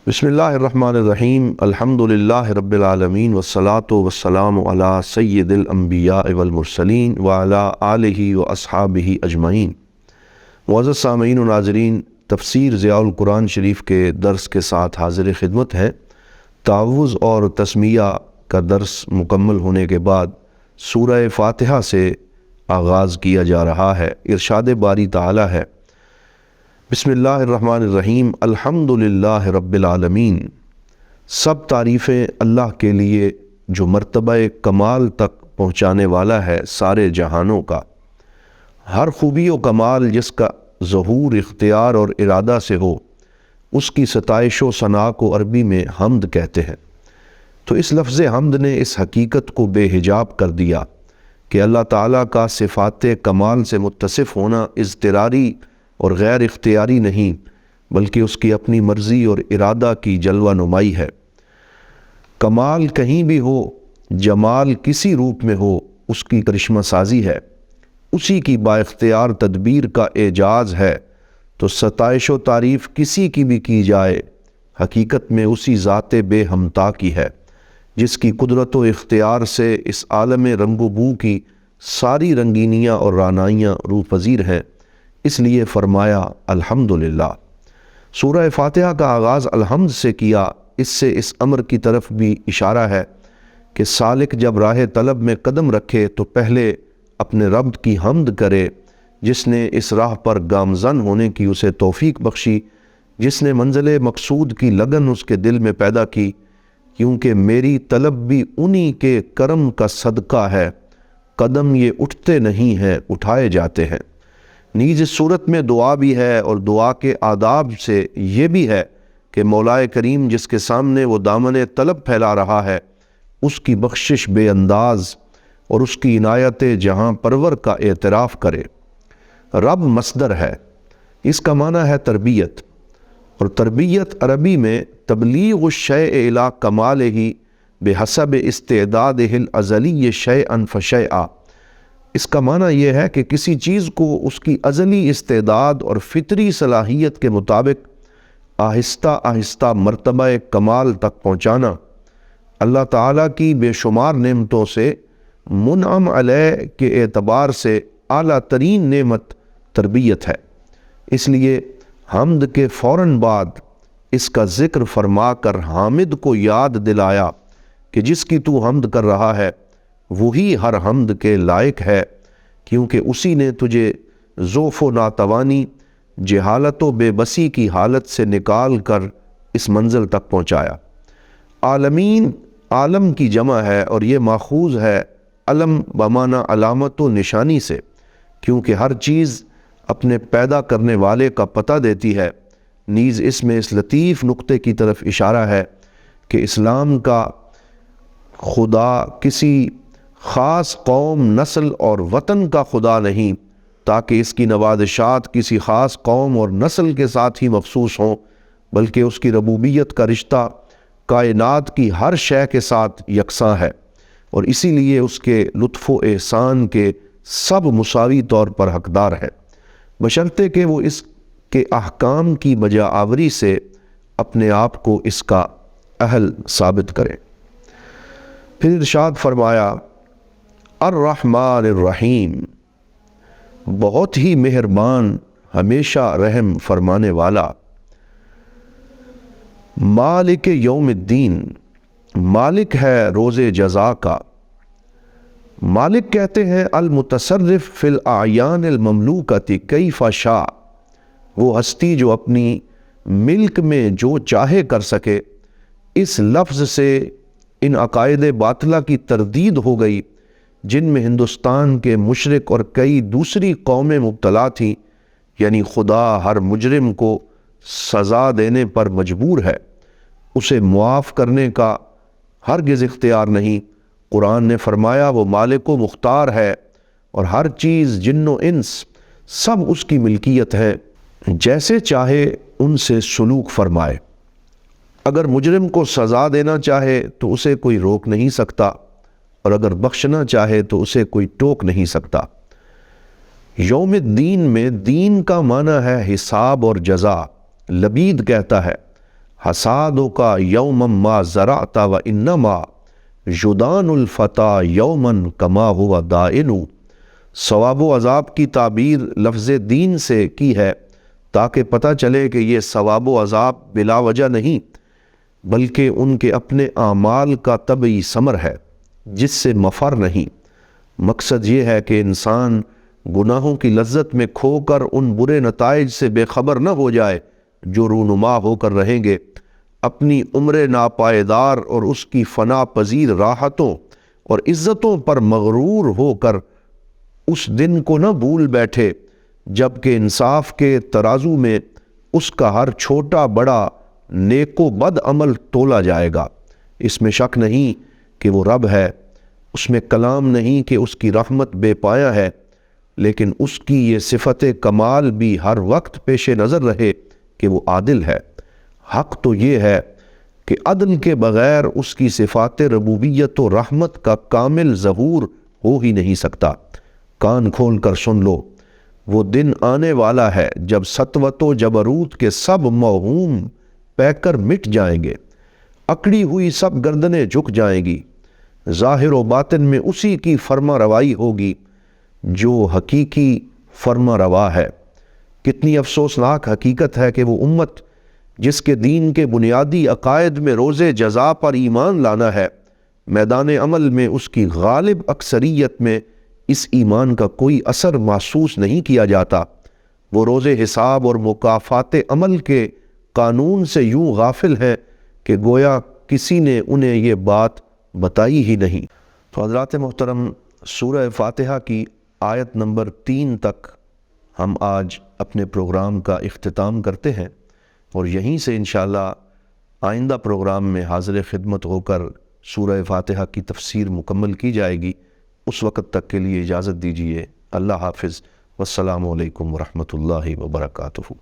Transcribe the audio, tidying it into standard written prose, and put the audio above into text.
بسم اللہ الرحمن الرحیم الحمد للہ رب العالمین والصلاة والسلام علی سید الانبیاء والمرسلین وعلی آلہ واصحابہ اجمعین۔ معزز سامعین و ناظرین، تفسیر ضیاء القرآن شریف کے درس کے ساتھ حاضر خدمت ہے۔ تعوذ اور تسمیہ کا درس مکمل ہونے کے بعد سورہ فاتحہ سے آغاز کیا جا رہا ہے۔ ارشاد باری تعالی ہے، بسم اللہ الرحمن الرحیم الحمد للہ رب العالمین۔ سب تعریفیں اللہ کے لیے جو مرتبہ کمال تک پہنچانے والا ہے سارے جہانوں کا۔ ہر خوبی و کمال جس کا ظہور اختیار اور ارادہ سے ہو، اس کی ستائش و ثنا کو عربی میں حمد کہتے ہیں۔ تو اس لفظ حمد نے اس حقیقت کو بے حجاب کر دیا کہ اللہ تعالیٰ کا صفات کمال سے متصف ہونا اضطراری اور غیر اختیاری نہیں، بلکہ اس کی اپنی مرضی اور ارادہ کی جلوہ نمائی ہے۔ کمال کہیں بھی ہو، جمال کسی روپ میں ہو، اس کی کرشمہ سازی ہے، اسی کی با اختیار تدبیر کا اعجاز ہے۔ تو ستائش و تعریف کسی کی بھی کی جائے، حقیقت میں اسی ذات بے ہمتا کی ہے، جس کی قدرت و اختیار سے اس عالم رنگ و بو کی ساری رنگینیاں اور رعنائیاں روح پذیر ہیں۔ اس لیے فرمایا الحمدللہ۔ سورہ فاتحہ کا آغاز الحمد سے کیا، اس سے اس امر کی طرف بھی اشارہ ہے کہ سالک جب راہ طلب میں قدم رکھے تو پہلے اپنے رب کی حمد کرے، جس نے اس راہ پر گامزن ہونے کی اسے توفیق بخشی، جس نے منزل مقصود کی لگن اس کے دل میں پیدا کی، کیونکہ میری طلب بھی انہی کے کرم کا صدقہ ہے، قدم یہ اٹھتے نہیں ہیں اٹھائے جاتے ہیں۔ نیز اس صورت میں دعا بھی ہے، اور دعا کے آداب سے یہ بھی ہے کہ مولا کریم جس کے سامنے وہ دامن طلب پھیلا رہا ہے، اس کی بخشش بے انداز اور اس کی عنایت جہاں پرور کا اعتراف کرے۔ رب مصدر ہے، اس کا معنی ہے تربیت، اور تربیت عربی میں تبلیغ الشیء الی کمالہ بحسب استعدادہ الازلی شیئا فشیئا۔ اس کا معنی یہ ہے کہ کسی چیز کو اس کی ازلی استعداد اور فطری صلاحیت کے مطابق آہستہ آہستہ مرتبہ کمال تک پہنچانا۔ اللہ تعالیٰ کی بے شمار نعمتوں سے منعم علیہ کے اعتبار سے اعلیٰ ترین نعمت تربیت ہے۔ اس لیے حمد کے فوراً بعد اس کا ذکر فرما کر حامد کو یاد دلایا کہ جس کی تو حمد کر رہا ہے وہی ہر حمد کے لائق ہے، کیونکہ اسی نے تجھے ضعف و ناتوانی، جہالت و بے بسی کی حالت سے نکال کر اس منزل تک پہنچایا۔ عالمین عالم کی جمع ہے، اور یہ ماخوذ ہے علم بمعنی علامت و نشانی سے، کیونکہ ہر چیز اپنے پیدا کرنے والے کا پتہ دیتی ہے۔ نیز اس میں اس لطیف نقطے کی طرف اشارہ ہے کہ اسلام کا خدا کسی خاص قوم، نسل اور وطن کا خدا نہیں، تاکہ اس کی نوازشات کسی خاص قوم اور نسل کے ساتھ ہی مخصوص ہوں، بلکہ اس کی ربوبیت کا رشتہ کائنات کی ہر شے کے ساتھ یکساں ہے، اور اسی لیے اس کے لطف و احسان کے سب مساوی طور پر حقدار ہیں، بشرطے کہ وہ اس کے احکام کی بجا آوری سے اپنے آپ کو اس کا اہل ثابت کریں۔ پھر ارشاد فرمایا الرحمن الرحیم، بہت ہی مہربان، ہمیشہ رحم فرمانے والا۔ مالک یوم الدین، مالک ہے روز جزا کا۔ مالک کہتے ہیں المتصرف فی الاعیان المملوکۃ کیف شاء، وہ ہستی جو اپنی ملک میں جو چاہے کر سکے۔ اس لفظ سے ان عقائد باطلہ کی تردید ہو گئی جن میں ہندوستان کے مشرک اور کئی دوسری قومیں مبتلا تھیں، یعنی خدا ہر مجرم کو سزا دینے پر مجبور ہے، اسے معاف کرنے کا ہرگز اختیار نہیں۔ قرآن نے فرمایا وہ مالک و مختار ہے، اور ہر چیز جن و انس سب اس کی ملکیت ہے، جیسے چاہے ان سے سلوک فرمائے۔ اگر مجرم کو سزا دینا چاہے تو اسے کوئی روک نہیں سکتا، اور اگر بخشنا چاہے تو اسے کوئی ٹوک نہیں سکتا۔ یوم الدین میں دین کا معنی ہے حساب اور جزا۔ لبید کہتا ہے حسادک یوما ما زرعت و انما یدان الفتا یوما کما ہوا دائن۔ ثواب و عذاب کی تعبیر لفظ دین سے کی ہے تاکہ پتہ چلے کہ یہ ثواب و عذاب بلا وجہ نہیں بلکہ ان کے اپنے اعمال کا طبعی ثمر ہے جس سے مفر نہیں۔ مقصد یہ ہے کہ انسان گناہوں کی لذت میں کھو کر ان برے نتائج سے بے خبر نہ ہو جائے جو رونما ہو کر رہیں گے۔ اپنی عمر ناپائیدار اور اس کی فنا پذیر راحتوں اور عزتوں پر مغرور ہو کر اس دن کو نہ بھول بیٹھے جب کہ انصاف کے ترازو میں اس کا ہر چھوٹا بڑا نیک و بد عمل تولا جائے گا۔ اس میں شک نہیں کہ وہ رب ہے، اس میں کلام نہیں کہ اس کی رحمت بے پایا ہے، لیکن اس کی یہ صفت کمال بھی ہر وقت پیش نظر رہے کہ وہ عادل ہے۔ حق تو یہ ہے کہ عدل کے بغیر اس کی صفات ربوبیت و رحمت کا کامل ظہور ہو ہی نہیں سکتا۔ کان کھول کر سن لو، وہ دن آنے والا ہے جب سطوت و جبروت کے سب موہوم پے کر مٹ جائیں گے، اکڑی ہوئی سب گردنیں جھک جائیں گی، ظاہر و باطن میں اسی کی فرما روائی ہوگی جو حقیقی فرما روا ہے۔ کتنی افسوسناک حقیقت ہے کہ وہ امت جس کے دین کے بنیادی عقائد میں روز جزا پر ایمان لانا ہے، میدان عمل میں اس کی غالب اکثریت میں اس ایمان کا کوئی اثر محسوس نہیں کیا جاتا۔ وہ روز حساب اور مکافات عمل کے قانون سے یوں غافل ہیں کہ گویا کسی نے انہیں یہ بات بتائی ہی نہیں۔ تو حضرات محترم، سورہ فاتحہ کی آیت نمبر 3 تک ہم آج اپنے پروگرام کا اختتام کرتے ہیں، اور یہیں سے انشاءاللہ آئندہ پروگرام میں حاضر خدمت ہو کر سورہ فاتحہ کی تفسیر مکمل کی جائے گی۔ اس وقت تک کے لیے اجازت دیجیے۔ اللہ حافظ، والسلام علیکم ورحمۃ اللہ وبرکاتہ۔